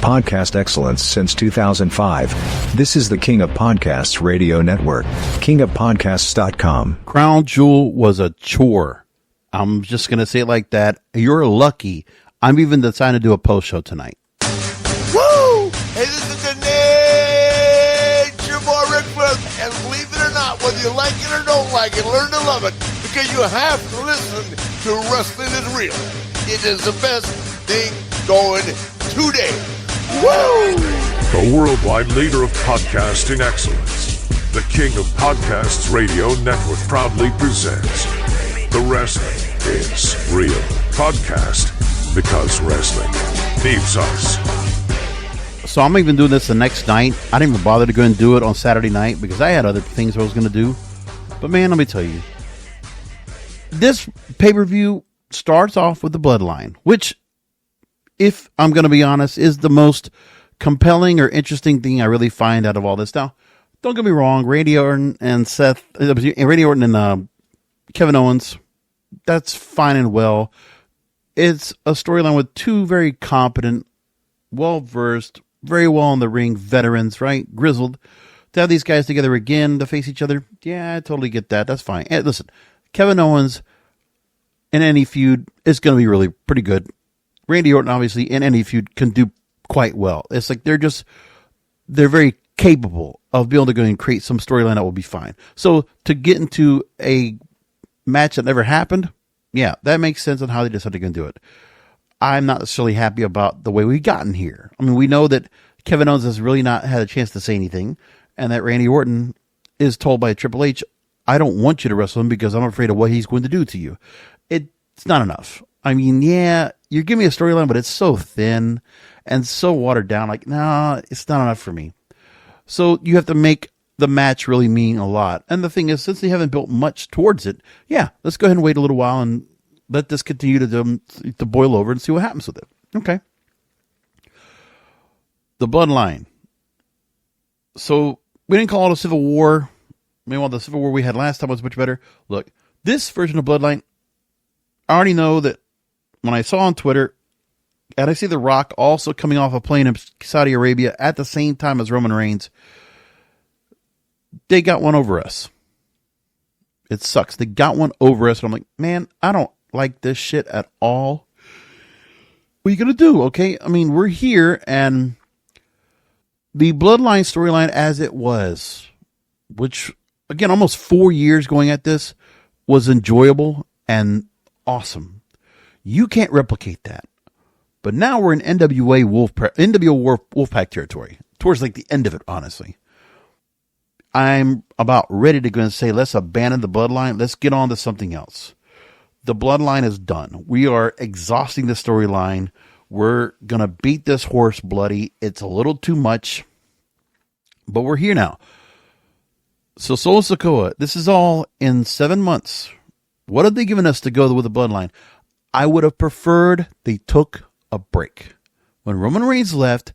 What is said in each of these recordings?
podcast excellence since 2005. This is the King of Podcasts radio network, kingofpodcasts.com. Crown Jewel was a chore. I'm just going to say it like that. You're lucky. I'm even deciding to do a post show tonight. Woo! Hey, this is the Nature Boy Ric Flair. And believe it or not, whether you like it or don't like it, learn to love it. Because you have to listen to Wrestling is Real. It is the best thing going today. Woo! The worldwide leader of podcasting excellence, the King of Podcasts Radio Network proudly presents The Wrestling is Real podcast, because wrestling needs us. So I'm even doing this the next night. I didn't even bother to go and do it on Saturday night because I had other things I was going to do. But man, let me tell you, this pay-per-view starts off with the Bloodline, which, if I'm going to be honest, is the most compelling or interesting thing I really find out of all this. Now, don't get me wrong, Randy Orton and Kevin Owens, that's fine and well. It's a storyline with two very competent, well-versed, very well in the ring veterans, right? Grizzled. To have these guys together again to face each other, yeah, I totally get that. That's fine. And listen, Kevin Owens in any feud is going to be really pretty good. Randy Orton, obviously, in any feud can do quite well. It's like they're very capable of being able to go and create some storyline that will be fine. So to get into a match that never happened, yeah, that makes sense on how they decided to do it. I'm not necessarily happy about the way we've gotten here. I mean, we know that Kevin Owens has really not had a chance to say anything, and that Randy Orton is told by Triple H, I don't want you to wrestle him because I'm afraid of what he's going to do to you. It's not enough. I mean, yeah, you're giving me a storyline, but it's so thin and so watered down. Like, nah, it's not enough for me. So you have to make the match really mean a lot. And the thing is, since they haven't built much towards it, yeah, let's go ahead and wait a little while and let this continue to boil over and see what happens with it. Okay. The Bloodline. So we didn't call it a civil war. Meanwhile, the civil war we had last time was much better. Look, this version of Bloodline, I already know that when I saw on Twitter, and I see The Rock also coming off a plane in Saudi Arabia at the same time as Roman Reigns, they got one over us. It sucks. They got one over us. And I'm like, man, I don't like this shit at all. What are you going to do? Okay. I mean, we're here, and the Bloodline storyline as it was, which again, almost 4 years going at this, was enjoyable and awesome. You can't replicate that. But now we're in NWA Wolfpack territory, towards like the end of it, honestly. I'm about ready to go and say, let's abandon the Bloodline. Let's get on to something else. The Bloodline is done. We are exhausting the storyline. We're going to beat this horse bloody. It's a little too much, but we're here now. So Solo Sikoa, this is all in 7 months. What have they given us to go with the Bloodline? I would have preferred they took a break. When Roman Reigns left,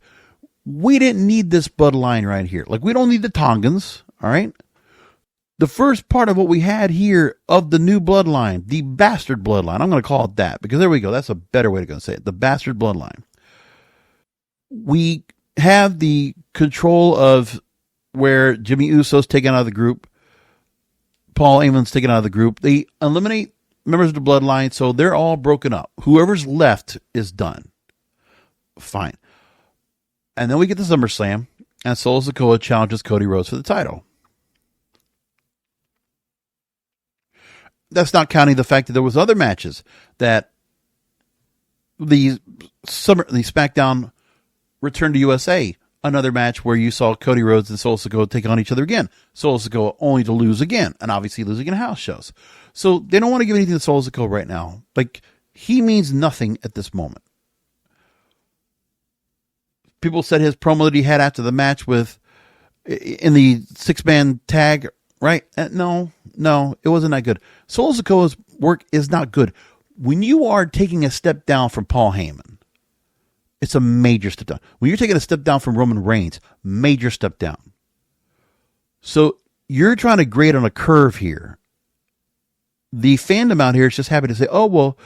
we didn't need this Bloodline right here. Like, we don't need the Tongans, all right? The first part of what we had here of the new Bloodline, the bastard Bloodline, I'm going to call it that, because there we go. That's a better way to go say it. The bastard Bloodline. We have the control of where Jimmy Uso's taken out of the group. Paul Heyman's taken out of the group. They eliminate members of the Bloodline, so they're all broken up. Whoever's left is done. Fine. And then we get to SummerSlam, and Solo Sikoa challenges Cody Rhodes for the title. That's not counting the fact that there was other matches that the SmackDown Return to USA, another match where you saw Cody Rhodes and Solo Sikoa take on each other again. Solo Sikoa only to lose again, and obviously losing in house shows. So they don't want to give anything to Solo Sikoa right now. Like, he means nothing at this moment. People said his promo that he had after the match in the 6-man tag, right? No, it wasn't that good. Solo Sikoa's work is not good. When you are taking a step down from Paul Heyman, it's a major step down. When you're taking a step down from Roman Reigns, major step down. So you're trying to grade on a curve here. the fandom out here is just happy to say, oh, well,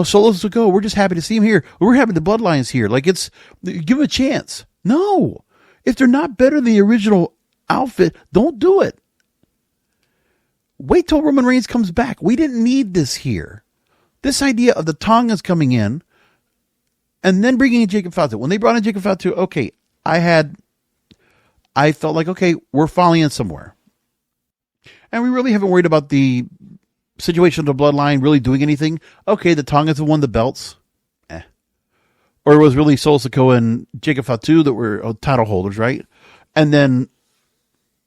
Solo Sikoa, we're just happy to see him here. We're happy the Bloodline's here. Like, give him a chance. No. If they're not better than the original outfit, don't do it. Wait till Roman Reigns comes back. We didn't need this here. This idea of the Tongas coming in and then bringing in Jacob Fatu. When they brought in Jacob Fatu, okay, I felt like, okay, we're falling in somewhere. And we really haven't worried about the situation of the Bloodline really doing anything. Okay, the Tongas have won the belts. Or it was really Solo Sikoa and Jacob Fatu that were title holders, right? And then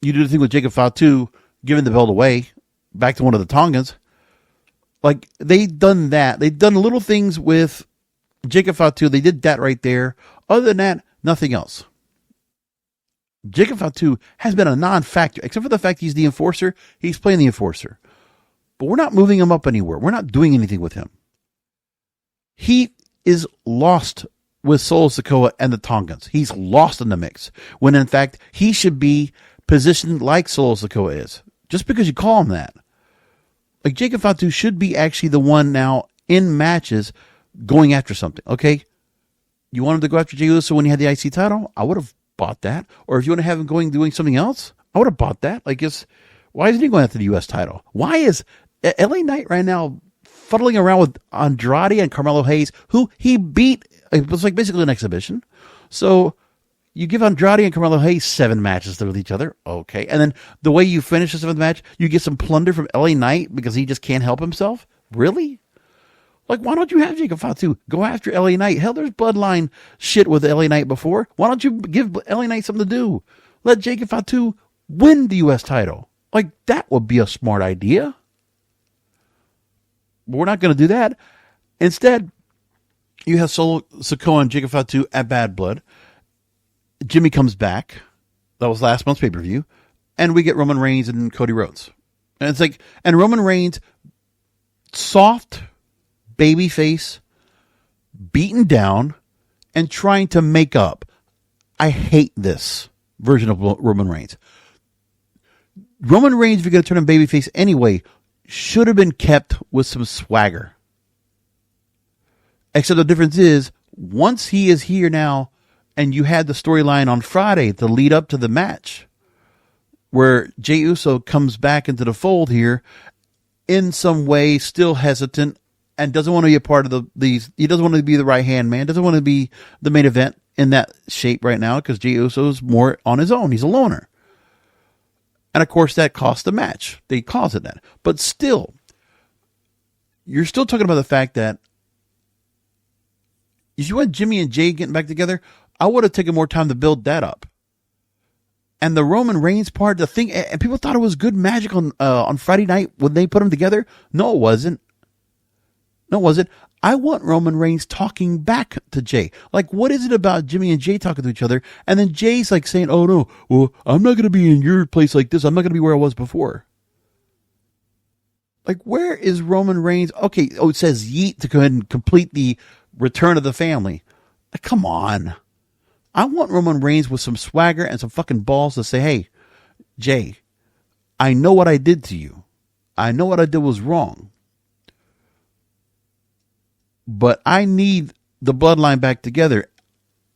you do the thing with Jacob Fatu giving the belt away back to one of the Tongans. Like, they've done that. They've done little things with Jacob Fatu. They did that right there. Other than that, nothing else. Jacob Fatu has been a non-factor, except for the fact he's the enforcer. He's playing the enforcer. But we're not moving him up anywhere. We're not doing anything with him. He is lost with Solo Sikoa and the Tongans. He's lost in the mix. When in fact, he should be positioned like Solo Sikoa is. Just because you call him that. Like, Jacob Fatu should be actually the one now in matches going after something. Okay? You want him to go after Jey Uso when he had the IC title? I would have bought that. Or if you want to have him doing something else, I would have bought that. Like, why isn't he going after the US title? Why is LA Knight right now fuddling around with Andrade and Carmelo Hayes, who he beat? It was like basically an exhibition. So you give Andrade and Carmelo Hayes 7 matches with each other. Okay. And then the way you finish the 7th match, you get some plunder from LA Knight because he just can't help himself. Really? Like, why don't you have Jacob Fatu go after LA Knight? Hell, there's Bloodline shit with LA Knight before. Why don't you give LA Knight something to do? Let Jacob Fatu win the US title. Like, that would be a smart idea. But we're not going to do that. Instead, you have Solo Sikoa and Jacob Fatu at Bad Blood. Jimmy comes back. That was last month's pay-per-view. And we get Roman Reigns and Cody Rhodes. And it's like, and Roman Reigns, soft, baby face, beaten down, and trying to make up. I hate this version of Roman Reigns. Roman Reigns, if you're going to turn him babyface anyway, should have been kept with some swagger. Except the difference is, once he is here now, and you had the storyline on Friday to lead up to the match, where Jey Uso comes back into the fold here, in some way still hesitant, and doesn't want to be a part of these. He doesn't want to be the right hand man, doesn't want to be the main event in that shape right now, because Jey Uso is more on his own. He's a loner. And of course, that cost the match. They caused it that. But still, you're still talking about the fact that if you want Jimmy and Jay getting back together, I would have taken more time to build that up. And the Roman Reigns part, the thing, and people thought it was good magic on Friday night when they put them together. No, it wasn't. No, it wasn't. I want Roman Reigns talking back to Jay. Like, what is it about Jimmy and Jay talking to each other? And then Jay's like saying, oh no, well, I'm not going to be in your place like this. I'm not going to be where I was before. Like, where is Roman Reigns? Okay, it says yeet to go ahead and complete the return of the family. Like, come on. I want Roman Reigns with some swagger and some fucking balls to say, hey, Jay, I know what I did to you. I know what I did was wrong. But I need the bloodline back together.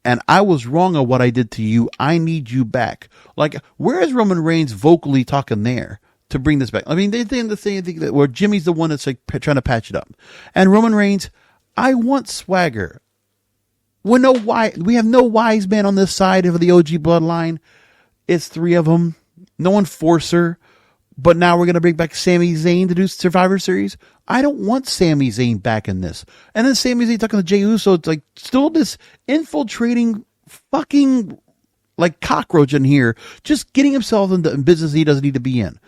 And I was wrong on what I did to you. I need you back. Like, where is Roman Reigns vocally talking there to bring this back? I mean, they think the same thing where Jimmy's the one that's like trying to patch it up. And Roman Reigns, I want swagger. We have no wise man on this side of the OG bloodline. It's 3 of them. No enforcer. But now we're going to bring back Sami Zayn to do Survivor Series. I don't want Sami Zayn back in this. And then Sami Zayn talking to Jey Uso. It's like still this infiltrating fucking like cockroach in here, just getting himself into business he doesn't need to be in.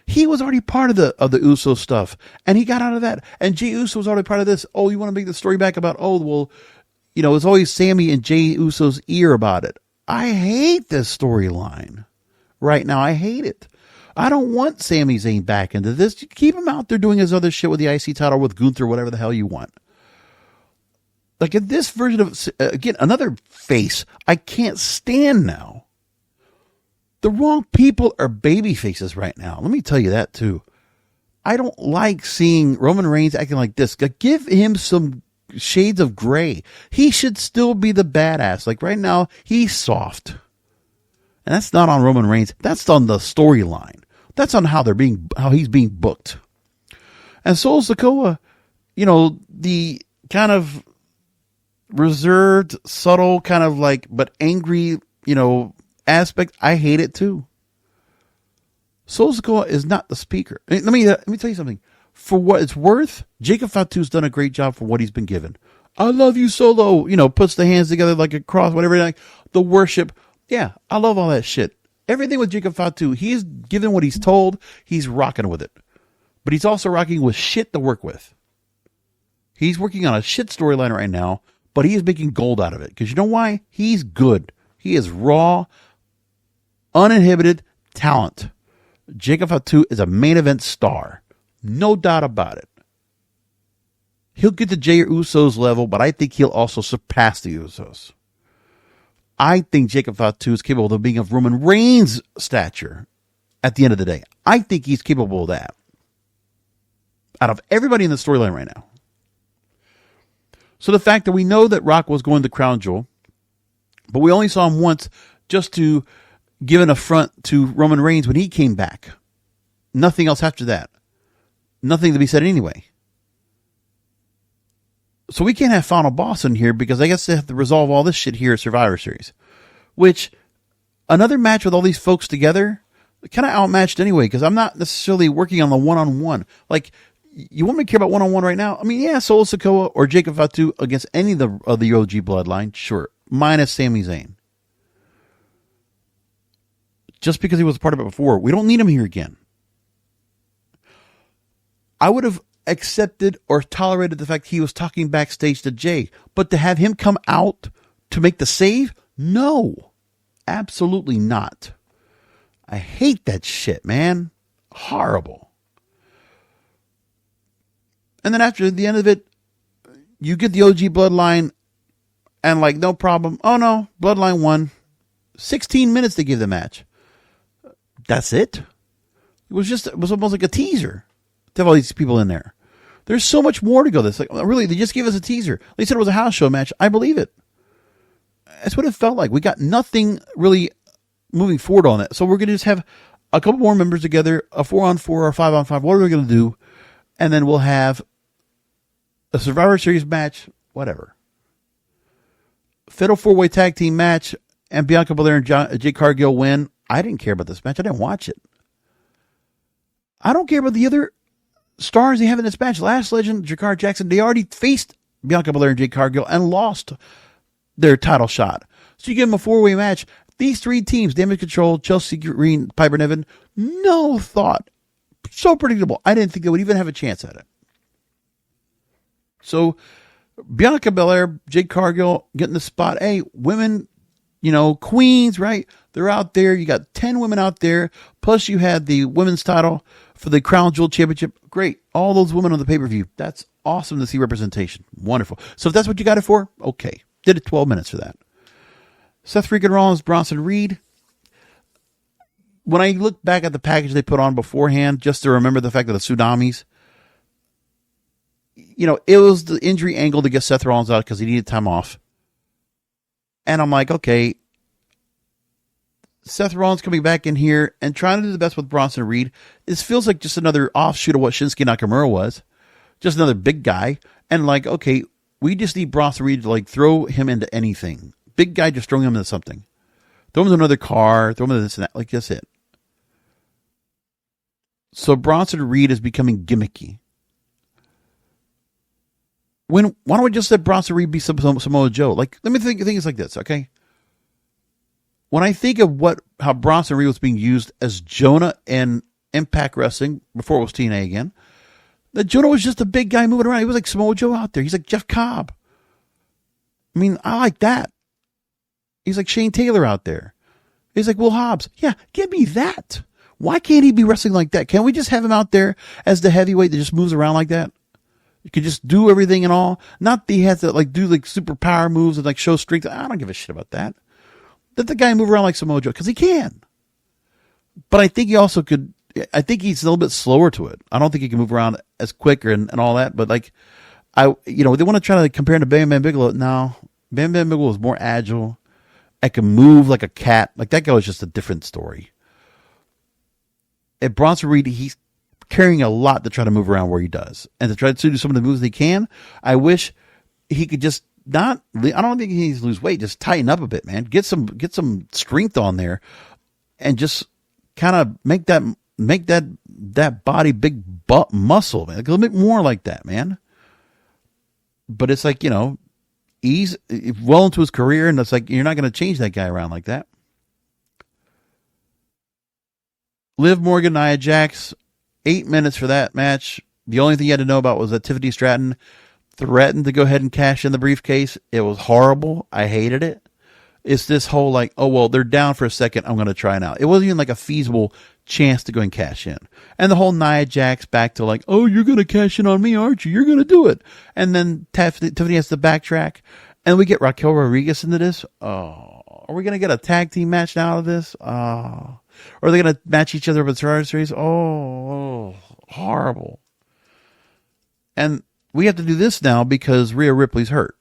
He was already part of the Uso stuff, and he got out of that. And Jey Uso was already part of this. Oh, you want to make the story back about, oh, well, you know, it's always Sami and Jey Uso's ear about it. I hate this storyline right now. I hate it. I don't want Sami Zayn back into this. Keep him out there doing his other shit with the IC title with Gunther, whatever the hell you want. Like in this version of, again, another face I can't stand now. The wrong people are baby faces right now. Let me tell you that too. I don't like seeing Roman Reigns acting like this. Give him some shades of gray. He should still be the badass. Like right now, he's soft. And that's not on Roman Reigns. That's on the storyline. That's on how he's being booked. And Solo Sikoa, the kind of reserved, subtle, kind of like, but angry, aspect, I hate it too. Solo Sikoa is not the speaker. Let me tell you something. For what it's worth, Jacob Fatu's done a great job for what he's been given. I love you, Solo. Puts the hands together like a cross, whatever. Like the worship. Yeah, I love all that shit. Everything with Jacob Fatu, he's given what he's told. He's rocking with it. But he's also rocking with shit to work with. He's working on a shit storyline right now, but he is making gold out of it. Because you know why? He's good. He is raw, uninhibited talent. Jacob Fatu is a main event star. No doubt about it. He'll get to Jey Uso's level, but I think he'll also surpass the Usos. I think Jacob Fatu is capable of being of Roman Reigns' stature at the end of the day. I think he's capable of that. Out of everybody in the storyline right now. So the fact that we know that Rock was going to Crown Jewel, but we only saw him once just to give an affront to Roman Reigns when he came back. Nothing else after that. Nothing to be said anyway. So we can't have Final Boss in here because I guess they have to resolve all this shit here at Survivor Series. Which, another match with all these folks together, kind of outmatched anyway because I'm not necessarily working on the one-on-one. Like, you want me to care about one-on-one right now? I mean, yeah, Solo Sikoa or Jacob Fatu against any of the OG Bloodline, sure. Minus Sami Zayn. Just because he was a part of it before, we don't need him here again. I would have accepted or tolerated the fact he was talking backstage to Jey, but to have him come out to make the save? No. Absolutely not. I hate that shit, man. Horrible. And then after the end of it, you get the OG Bloodline and like, no problem. Oh no, Bloodline won. 16 minutes to give the match. That's it. It was almost like a teaser to have all these people in there. There's so much more to go. This, like, really, they just gave us a teaser. They said it was a house show match. I believe it. That's what it felt like. We got nothing really moving forward on it. So we're going to just have a couple more members together, a 4-on-4 or a 5-on-5. What are we going to do? And then we'll have a Survivor Series match, whatever. Fatal 4-way tag team match, and Bianca Belair and Jade Cargill win. I didn't care about this match. I didn't watch it. I don't care about the other stars they have in this match. Last Legend, Jakar Jackson, they already faced Bianca Belair and Jade Cargill and lost their title shot. So you give them a 4-way match. These three teams, Damage Control, Chelsea Green, Piper Niven, no thought. So predictable. I didn't think they would even have a chance at it. So Bianca Belair, Jade Cargill getting the spot. Hey, women, queens, right? They're out there. You got 10 women out there. Plus you had the women's title for the Crown Jewel Championship. Great. All those women on the pay-per-view. That's awesome to see representation. Wonderful. So if that's what you got it for, okay. Did it 12 minutes for that. Seth freaking Rollins, Bronson Reed. When I look back at the package they put on beforehand, just to remember the fact that the tsunamis, it was the injury angle to get Seth Rollins out because he needed time off. And I'm like, okay, Seth Rollins coming back in here and trying to do the best with Bronson Reed. This feels like just another offshoot of what Shinsuke Nakamura was. Just another big guy. And like, okay, we just need Bronson Reed to like throw him into anything. Big guy just throwing him into something. Throw him into another car, throw him into this and that. Like, that's it. So Bronson Reed is becoming gimmicky. Why don't we just let Bronson Reed be Samoa Joe? Like, let me think things like this, okay? When I think of how Bronson Reed was being used as Jonah in Impact Wrestling before it was TNA again, that Jonah was just a big guy moving around. He was like Samoa Joe out there. He's like Jeff Cobb. I mean, I like that. He's like Shane Taylor out there. He's like Will Hobbs. Yeah, give me that. Why can't he be wrestling like that? Can't we just have him out there as the heavyweight that just moves around like that? You could just do everything and all. Not that he has to like do like super power moves and like show strength. I don't give a shit about that. Let the guy move around like Samoa Joe because he can. But I think he also could I think he's a little bit slower to it. I don't think he can move around as quick and all that. But like, they want to try to compare him to Bam Bam Bigelow. No, Bam Bam Bigelow is more agile. I can move like a cat. Like that guy was just a different story. At Bronson Reed, he's carrying a lot to try to move around where he does, and to try to do some of the moves that he can. I wish he could just not. I don't think he needs to lose weight. Just tighten up a bit, man. Get some strength on there, and just kind of make that body big butt muscle, man. Like a little bit more like that, man. But it's like, he's well into his career, and it's like you're not going to change that guy around like that. Liv Morgan, Nia Jax, 8 minutes for that match. The only thing you had to know about was that Tiffany Stratton threatened to go ahead and cash in the briefcase. It was horrible. I hated it. It's this whole like, oh, well, they're down for a second, I'm going to try it out. It wasn't even like a feasible chance to go and cash in. And the whole Nia Jax back to like, oh, you're going to cash in on me, aren't you? You're going to do it. And then Tiffany has to backtrack. And we get Raquel Rodriguez into this. Oh, are we going to get a tag team match now out of this? Oh. Or are they going to match each other with Survivor Series? Oh, horrible. And we have to do this now because Rhea Ripley's hurt.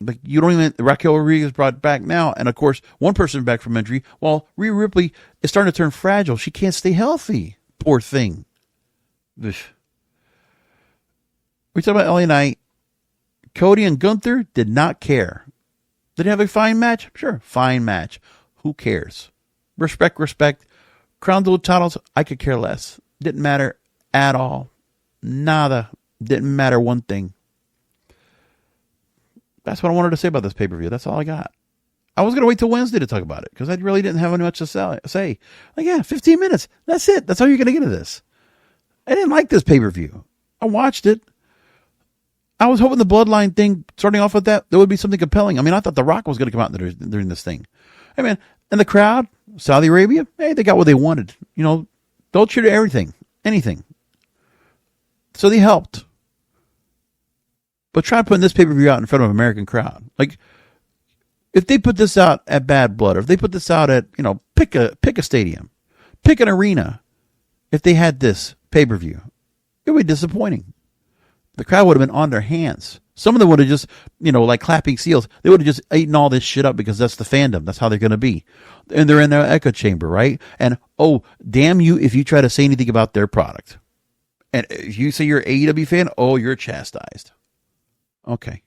Like, you don't even, Raquel Rodriguez brought back now, and of course, one person back from injury, while Rhea Ripley is starting to turn fragile. She can't stay healthy. Poor thing. Ugh. We talk about LA Knight. Cody and Gunther did not care. Did he have a fine match? Sure, fine match. Who cares? Respect. Crown Jewel titles, I could care less. Didn't matter at all. Nada. Didn't matter one thing. That's what I wanted to say about this pay-per-view. That's all I got. I was going to wait till Wednesday to talk about it because I really didn't have much to say. Like, yeah, 15 minutes. That's it. That's all you're going to get of this. I didn't like this pay-per-view. I watched it. I was hoping the Bloodline thing, starting off with that, there would be something compelling. I mean, I thought The Rock was going to come out during this thing. Hey, man, and the crowd, Saudi Arabia, hey, they got what they wanted. They'll cheer to everything, anything. So they helped. But try putting this pay-per-view out in front of an American crowd. Like, if they put this out at Bad Blood, or if they put this out at, pick a stadium, pick an arena, if they had this pay-per-view, it would be disappointing. The crowd would have been on their hands. Some of them would have just, like clapping seals. They would have just eaten all this shit up because that's the fandom. That's how they're going to be. And they're in their echo chamber, right? And, oh, damn you if you try to say anything about their product. And if you say you're an AEW fan, oh, you're chastised. Okay.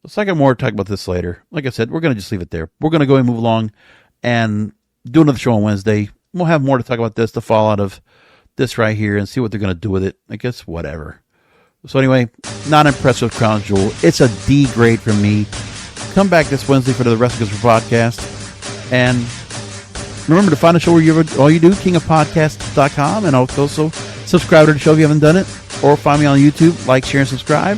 So I got more to talk about this later. Like I said, we're going to just leave it there. We're going to go and move along and do another show on Wednesday. We'll have more to talk about this, the fallout of this right here, and see what they're going to do with it. I guess whatever. So anyway, not impressed with Crown Jewel. It's a D grade from me. Come back this Wednesday for the Wrestling podcast. And remember to find the show where all you do, kingofpodcasts.com, and also subscribe to the show if you haven't done it. Or find me on YouTube, like, share, and subscribe.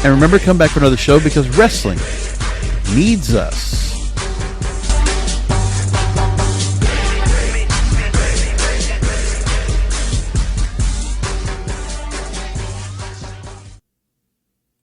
And remember, come back for another show because wrestling needs us.